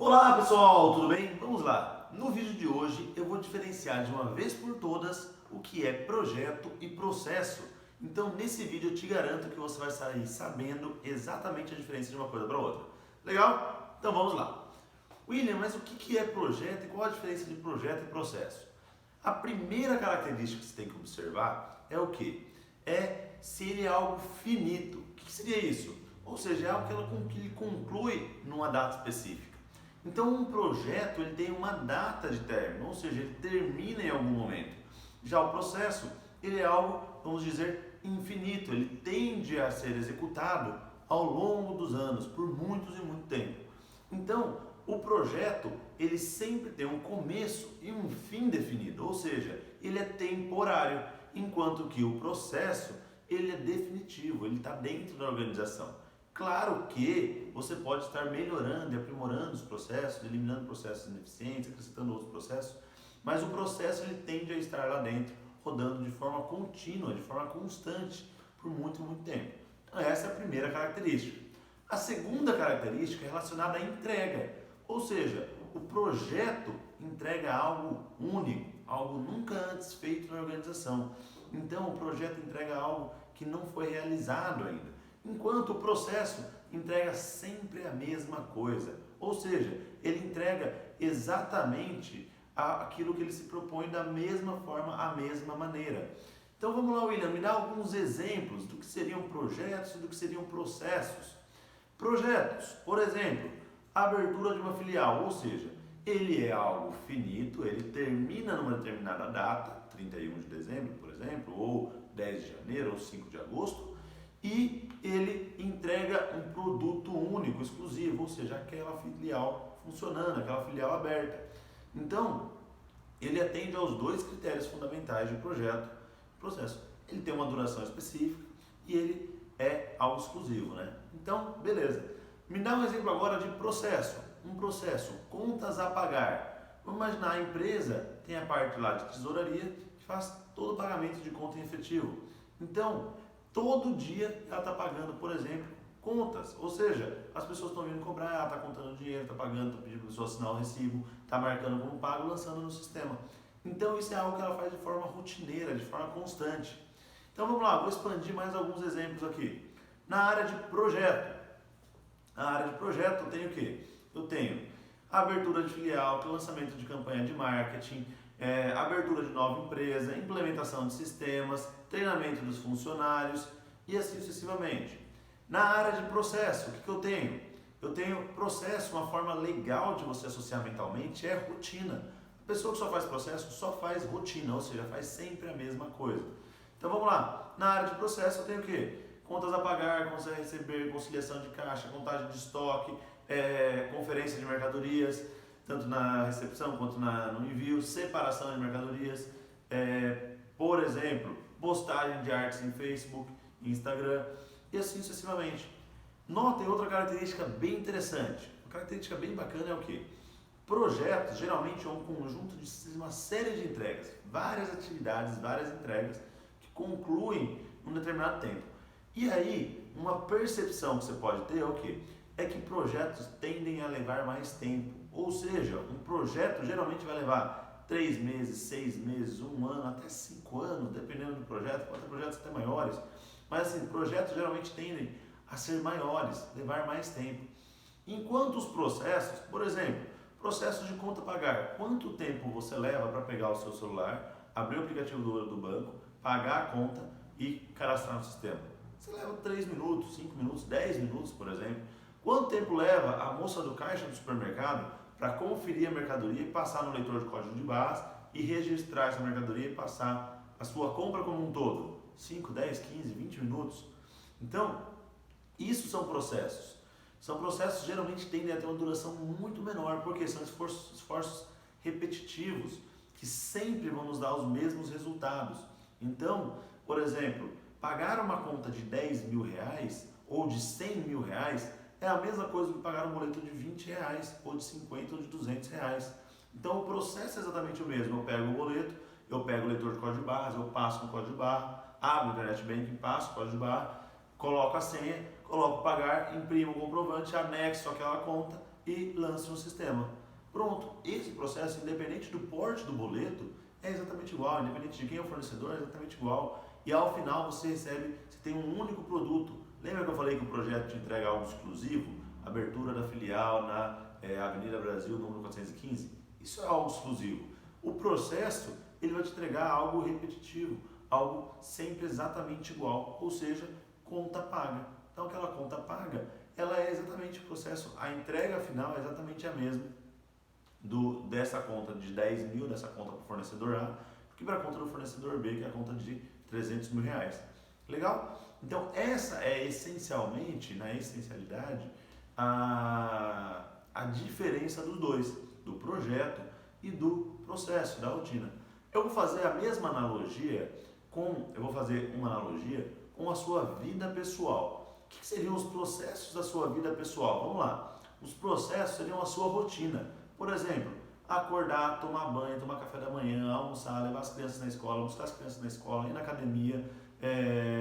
Olá pessoal, tudo bem? Vamos lá! No vídeo de hoje eu vou diferenciar de uma vez por todas o que é projeto e processo. Então nesse vídeo eu te garanto que você vai sair sabendo exatamente a diferença de uma coisa para outra. Legal? Então vamos lá! William, mas o que é projeto e qual a diferença de projeto e processo? A primeira característica que você tem que observar é o que? É se ele é algo finito. O que seria isso? Ou seja, é algo que ele conclui numa data específica. Então um projeto ele tem uma data de término, ou seja, ele termina em algum momento. Já o processo, ele é algo, vamos dizer, infinito, ele tende a ser executado ao longo dos anos, por muitos e muito tempo. Então, o projeto, ele sempre tem um começo e um fim definido, ou seja, ele é temporário, enquanto que o processo, ele é definitivo, ele está dentro da organização. Claro que você pode estar melhorando e aprimorando os processos, eliminando processos ineficientes, acrescentando outros processos, mas o processo ele tende a estar lá dentro, rodando de forma contínua, de forma constante, por muito, muito tempo. Então essa é a primeira característica. A segunda característica é relacionada à entrega, ou seja, o projeto entrega algo único, algo nunca antes feito na organização. Então o projeto entrega algo que não foi realizado ainda. Enquanto o processo entrega sempre a mesma coisa, ou seja, ele entrega exatamente aquilo que ele se propõe da mesma forma, a mesma maneira. Então vamos lá, William, me dá alguns exemplos do que seriam projetos e do que seriam processos. Projetos, por exemplo, a abertura de uma filial, ou seja, ele é algo finito, ele termina numa determinada data, 31 de dezembro, por exemplo, ou 10 de janeiro, ou 5 de agosto, e ele entrega um produto único, exclusivo, ou seja, aquela filial funcionando, aquela filial aberta. Então, ele atende aos dois critérios fundamentais de projeto e processo. Ele tem uma duração específica e ele é algo exclusivo, né? Então, beleza. Me dá um exemplo agora de processo. Um processo, contas a pagar. Vamos imaginar, a empresa tem a parte lá de tesouraria que faz todo o pagamento de conta em efetivo. Então, todo dia ela está pagando, por exemplo, contas, ou seja, as pessoas estão vindo cobrar, ela está contando dinheiro, está pagando, está pedindo para a pessoa assinar o recibo, está marcando como pago, lançando no sistema. Então isso é algo que ela faz de forma rotineira, de forma constante. Então vamos lá, vou expandir mais alguns exemplos aqui. Na área de projeto, eu tenho o quê? Eu tenho a abertura de filial, lançamento de campanha de marketing, abertura de nova empresa, implementação de sistemas, treinamento dos funcionários e assim sucessivamente. Na área de processo, o que eu tenho? Eu tenho processo, uma forma legal de você associar mentalmente é rotina. A pessoa que só faz processo só faz rotina, ou seja, faz sempre a mesma coisa. Então vamos lá, na área de processo eu tenho o quê? Contas a pagar, contas a receber, conciliação de caixa, contagem de estoque, conferência de mercadorias, tanto na recepção quanto no envio, separação de mercadorias, por exemplo, postagem de artes em Facebook, Instagram e assim sucessivamente. Notem outra característica bem interessante, uma característica bem bacana é o que? Projetos geralmente é um conjunto de uma série de entregas, várias atividades, várias entregas que concluem num determinado tempo. E aí, uma percepção que você pode ter é o que? É que projetos tendem a levar mais tempo. Ou seja, um projeto geralmente vai levar 3 meses, 6 meses, 1 ano, até 5 anos, dependendo do projeto, pode ter projetos até maiores. Mas assim, projetos geralmente tendem a ser maiores, levar mais tempo. Enquanto os processos, por exemplo, processo de conta pagar, quanto tempo você leva para pegar o seu celular, abrir o aplicativo do banco, pagar a conta e cadastrar no sistema? Você leva 3 minutos, 5 minutos, 10 minutos, por exemplo. Quanto tempo leva a moça do caixa do supermercado para conferir a mercadoria e passar no leitor de código de barras e registrar essa mercadoria e passar a sua compra como um todo? 5, 10, 15, 20 minutos. Então, isso são processos. São processos que geralmente tendem a ter uma duração muito menor, porque são esforços repetitivos que sempre vão nos dar os mesmos resultados. Então, por exemplo, pagar uma conta de 10 mil reais ou de 100 mil reais é a mesma coisa que pagar um boleto de 20 reais, ou de 50 ou de 200 reais. Então o processo é exatamente o mesmo. Eu pego o boleto, eu pego o leitor de código de barras, eu passo no código de barra, abro o internet banking, passo o código de barra, coloco a senha, coloco pagar, imprimo o comprovante, anexo aquela conta, e lance no sistema. Pronto, esse processo, independente do porte do boleto, é exatamente igual, independente de quem é o fornecedor, é exatamente igual. E ao final você tem um único produto. Lembra que eu falei que o projeto te entrega algo exclusivo? Abertura da filial na Avenida Brasil, número 415? Isso é algo exclusivo. O processo, ele vai te entregar algo repetitivo, algo sempre exatamente igual, ou seja, conta paga. Então aquela conta paga, ela é exatamente o processo, a entrega final é exatamente a mesma dessa conta de 10 mil, dessa conta para o fornecedor A, que para a conta do fornecedor B, que é a conta de 300 mil reais. Legal? Então essa é essencialmente, na essencialidade, a diferença dos dois, do projeto e do processo, da rotina. Eu vou fazer uma analogia com a sua vida pessoal. O que seriam os processos da sua vida pessoal? Vamos lá. Os processos seriam a sua rotina. Por exemplo, acordar, tomar banho, tomar café da manhã, almoçar, levar as crianças na escola, buscar as crianças na escola, ir na academia,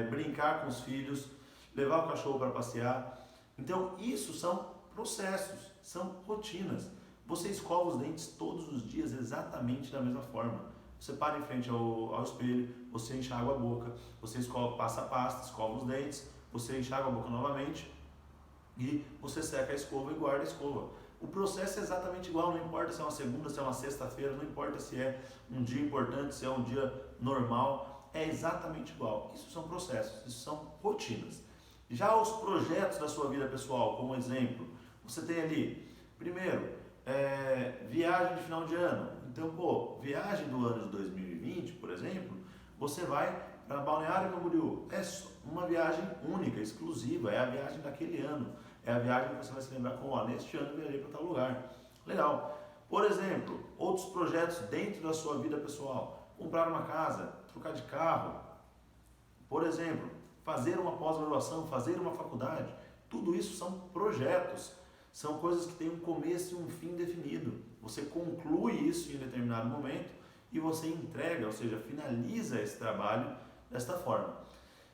brincar com os filhos, levar o cachorro para passear. Então, isso são processos, são rotinas. Você escova os dentes todos os dias exatamente da mesma forma. Você para em frente ao espelho, você enxágua a boca, você passa a pasta, escova os dentes, você enxágua a boca novamente e você seca a escova e guarda a escova. O processo é exatamente igual, não importa se é uma segunda, se é uma sexta-feira, não importa se é um dia importante, se é um dia normal, é exatamente igual. Isso são processos, isso são rotinas. Já os projetos da sua vida pessoal, como exemplo, você tem ali, primeiro, viagem de final de ano. Então, viagem do ano de 2020, por exemplo, você vai para Balneário Camboriú. É uma viagem única, exclusiva, é a viagem daquele ano. É a viagem que você vai se lembrar como, neste ano eu viajei para tal lugar. Legal. Por exemplo, outros projetos dentro da sua vida pessoal. Comprar uma casa, trocar de carro. Por exemplo, fazer uma pós-graduação, fazer uma faculdade. Tudo isso são projetos. São coisas que têm um começo e um fim definido. Você conclui isso em determinado momento e você entrega, ou seja, finaliza esse trabalho desta forma.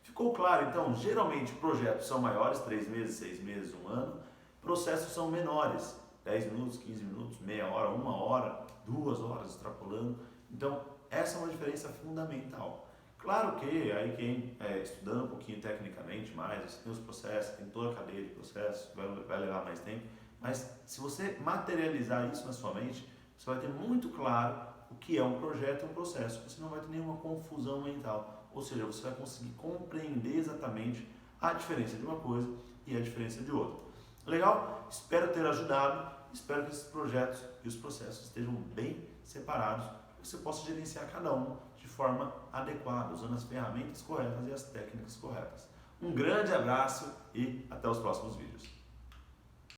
Ficou claro? Então, geralmente projetos são maiores, 3 meses, 6 meses, 1 ano. Processos são menores, 10 minutos, 15 minutos, meia hora, 1 hora, 2 horas, extrapolando. Então, essa é uma diferença fundamental. Claro que aí quem estudando um pouquinho tecnicamente mais, você tem os processos, tem toda a cadeia de processos, vai levar mais tempo, mas se você materializar isso na sua mente, você vai ter muito claro o que é um projeto e um processo, você não vai ter nenhuma confusão mental, ou seja, você vai conseguir compreender exatamente a diferença de uma coisa e a diferença de outra. Legal? Espero ter ajudado, espero que esses projetos e os processos estejam bem separados, para que você possa gerenciar cada um de forma adequada, usando as ferramentas corretas e as técnicas corretas. Um grande abraço e até os próximos vídeos.